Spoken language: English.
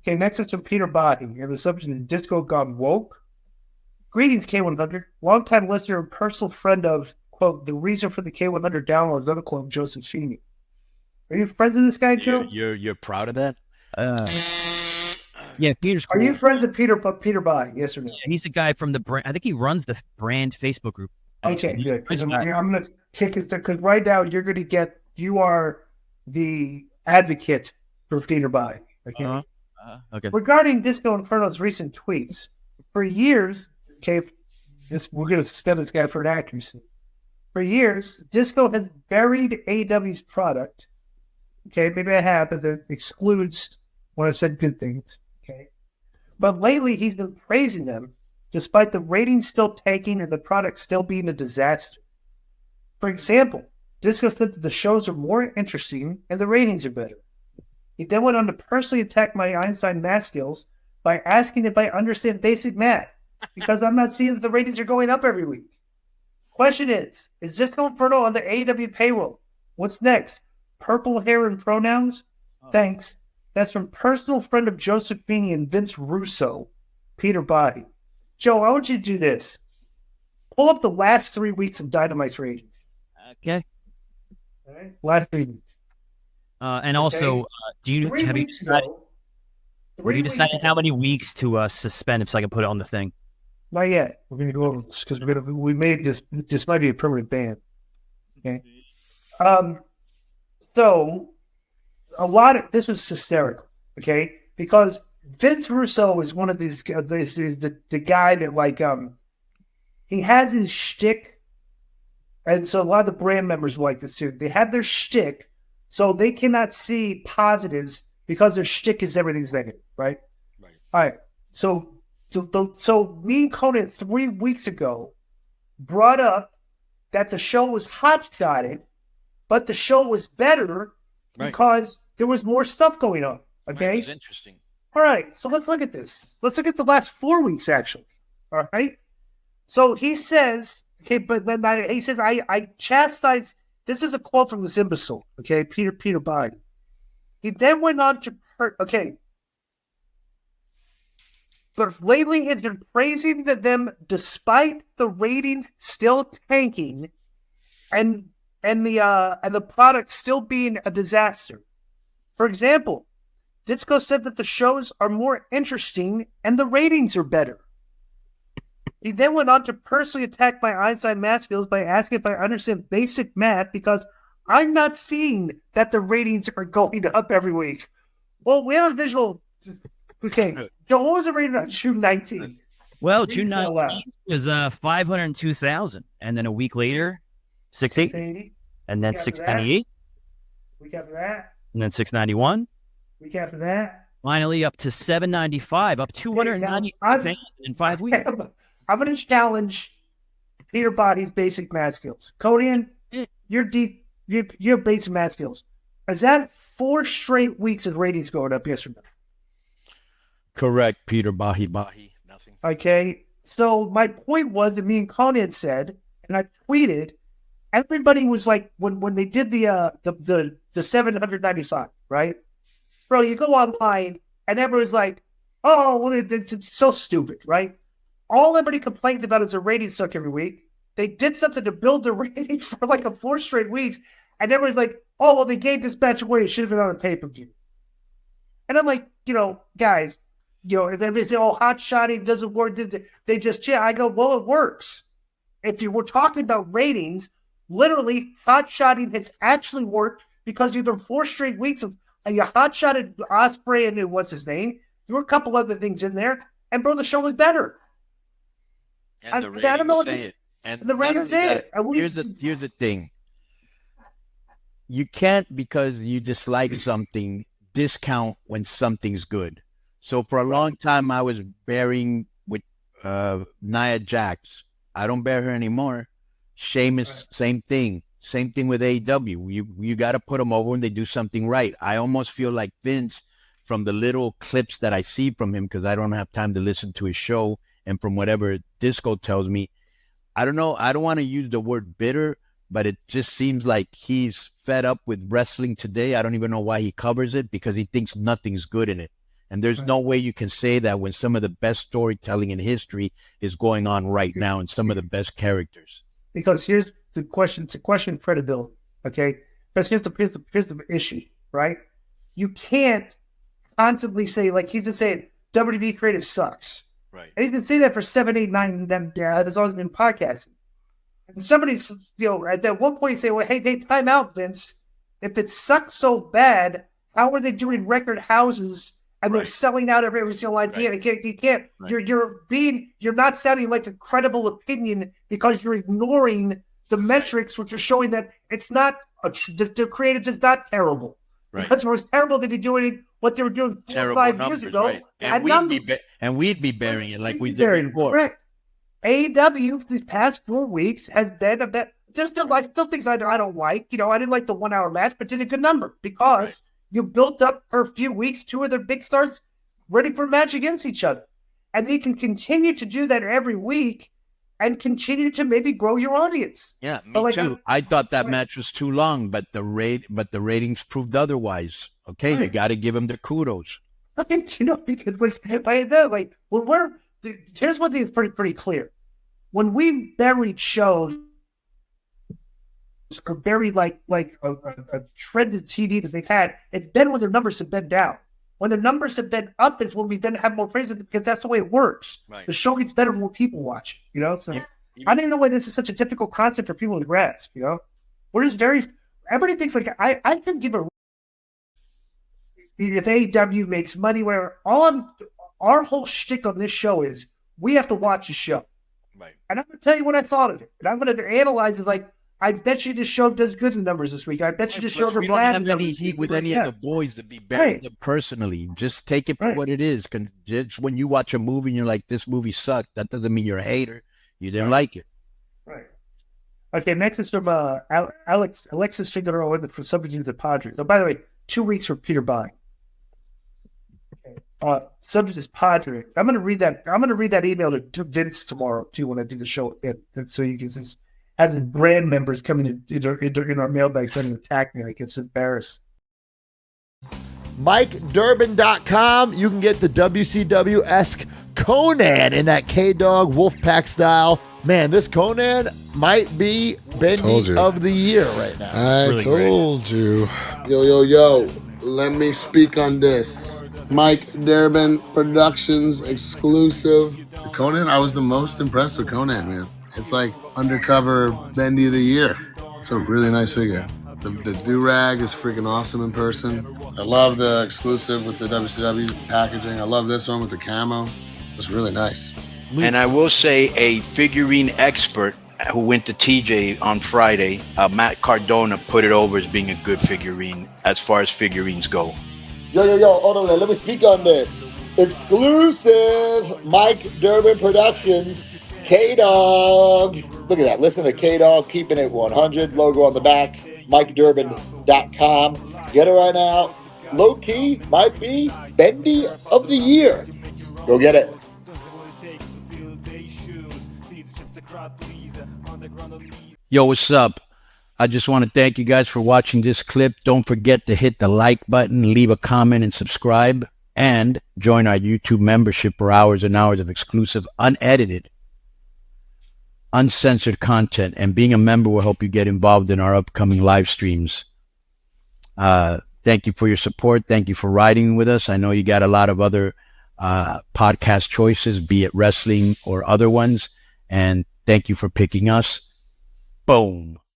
Okay, next is from Peter Body. And the subject is Disco Gone Woke. Greetings, K100. Longtime listener and personal friend of, quote, the reason for the K100 download is unquote, Joseph Feeney. Are you friends with this guy, Joe? You're proud of that? Yeah, Peter's cool. Are you friends with Peter Body? Yes or no? Yeah, he's a guy from the brand. I think he runs the brand Facebook group. Okay, good. Because I'm going to take it because right now you are the advocate for Peter Body. Okay. Okay. Regarding Disco Inferno's recent tweets, for years, okay, we're going to suspend this guy for inaccuracy. For years, Disco has buried AEW's product. Okay, maybe I have, but that excludes when I've said good things. Okay, but lately he's been praising them, despite the ratings still tanking and the product still being a disaster. For example, Disco said that the shows are more interesting and the ratings are better. He then went on to personally attack my Einstein math skills by asking if I understand basic math, because I'm not seeing that the ratings are going up every week. Question is Disco Inferno on the AEW payroll? What's next? Purple hair and pronouns? Thanks. That's from personal friend of Joseph Feeney and Vince Russo, Peter Body. Joe, I want you to do this. Pull up the last 3 weeks of Dynamite's ratings. Okay. All right. Last 3 weeks. And also, have you decided how many weeks to suspend it so I can put it on the thing? Not yet. We're going to go over this because we made this might be a permanent ban. Okay. So this was hysterical. Okay, because Vince Russo is one of these. The guy that he has his shtick, and so a lot of the brand members like this too. They have their shtick, so they cannot see positives because their shtick is everything's negative, right? Right. All right. So me and Konnan 3 weeks ago brought up that the show was hot-shotted, but the show was better because there was more stuff going on. Okay? Right, it was interesting. All right, so let's look at this. Let's look at the last 4 weeks, actually. All right? So he says, okay, but then he says, I chastise, this is a quote from this imbecile, okay, Peter Biden. He then went on to, but lately he's been praising them despite the ratings still tanking and the product still being a disaster. For example, Disco said that the shows are more interesting and the ratings are better. He then went on to personally attack my Einstein math skills by asking if I understand basic math because I'm not seeing that the ratings are going up every week. Well, we have a visual. Okay, so what was the rating on June 19th? Well, June 19th was 502,000, and then a week later, 680, and then 698. Week after that, and then 691. Week after that, finally up to 795, up 290,000 in 5 weeks. I'm going to challenge Peter Body's basic math skills. Konnan, your basic math skills. Is that 4 straight weeks of ratings going up? Yes or no? Correct, Peter Bahi. Nothing. Okay. So my point was that me and Konnan said, and I tweeted, everybody was like, when they did the 795, right? Bro, you go online and everyone's like, oh, well, it's so stupid, right? All everybody complains about is the ratings suck every week. They did something to build the ratings for like 4 straight weeks, and everybody's like, oh, well, they gave this match away. It should have been on a pay-per-view. And I'm like, guys, they say, oh, hot-shotting doesn't work. They just cheat. I go, well, it works. If you were talking about ratings, literally, hot-shotting has actually worked because you've done 4 straight weeks of you hot-shotted Ospreay and what's his name. There were a couple other things in there, and bro, the show was better. And the ratings say it. And the ratings say it. Here's the thing. You can't, because you dislike something, discount when something's good. So for a long time, I was bearing with Nia Jax. I don't bear her anymore. Sheamus, same thing. Same thing with AEW. You got to put them over when they do something right. I almost feel like Vince, from the little clips that I see from him, because I don't have time to listen to his show, and from whatever Disco tells me, I don't know. I don't want to use the word bitter, but it just seems like he's fed up with wrestling today. I don't even know why he covers it, because he thinks nothing's good in it. And there's no way you can say that when some of the best storytelling in history is going on right now and some of the best characters. Because here's the question. It's a question of credibility. Okay. Because here's the issue, right? You can't constantly say, like he's been saying, WWE creative sucks. Right. And he's been saying that for 7, 8, 9, and then there's always been podcasting. And somebody's, at that one point say, well, hey, time out, Vince. If it sucks so bad, how are they doing record houses and they're selling out every single idea? Right. You can't. Right. You're not sounding like a credible opinion because you're ignoring the metrics, which are showing that it's not the creative is not terrible. Right. Because it was terrible to be doing what they were doing 4 or 5 years ago. Right. And we'd be bearing it like we did before. Correct. AEW these past 4 weeks has been a bit. There's still things I don't like. I didn't like the 1 hour match, but did a good number because you built up for a few weeks 2 of their big stars ready for a match against each other. And they can continue to do that every week and continue to maybe grow your audience. Yeah, me too. I thought that match was too long, but the ratings proved otherwise. Okay, you got to give them their kudos. Because here's one thing that's pretty clear. When we buried shows or buried like a trended TV that they've had, it's been when their numbers have been down. When their numbers have been up is when we then have more praise because that's the way it works. Right. The show gets better when more people watch it, So I didn't know why this is such a difficult concept for people to grasp, We're just everybody thinks like I can give a if AEW makes money, whatever. Our whole shtick on this show is we have to watch the show. Right. And I'm going to tell you what I thought of it. And I'm going to analyze it like, I bet you this show does good in numbers this week. I bet you this show does bad. We don't have any heat with any of the boys to be bearing them personally. Just take it for what it is. Just when you watch a movie and you're like, this movie sucked, that doesn't mean you're a hater. You didn't like it. Right. Okay, next is from Alexis Figueroa for Subdivisions of Padres. Oh, by the way, 2 weeks for Peter Bye. Subject is Padres. I'm going to read that email to Vince tomorrow too when I do the show, and so you can just have the brand members coming in our mailbag trying to attack me. Like it's embarrassed. MikeDurbin.com. You can get the WCW-esque Konnan in that K-Dog Wolfpack style. Man, this Konnan might be Bendy of the Year right now. I really told you. Yo. Let me speak on this. Mike Durbin Productions exclusive. The Konnan, I was the most impressed with Konnan, man. It's like undercover Bendy of the Year. It's a really nice figure. The do-rag is freaking awesome in person. I love the exclusive with the WCW packaging. I love this one with the camo. It's really nice. And I will say a figurine expert who went to TJ on Friday, Matt Cardona, put it over as being a good figurine as far as figurines go. Yo, hold on, let me speak on this. Exclusive Mike Durbin Productions, K-Dog. Look at that, listen to K-Dog, keeping it 100, logo on the back, MikeDurbin.com. Get it right now. Low key might be Bendy of the Year. Go get it. Yo, what's up? I just want to thank you guys for watching this clip. Don't forget to hit the like button, leave a comment, and subscribe. And join our YouTube membership for hours and hours of exclusive, unedited, uncensored content. And being a member will help you get involved in our upcoming live streams. Thank you for your support. Thank you for riding with us. I know you got a lot of other podcast choices, be it wrestling or other ones. And thank you for picking us. Boom.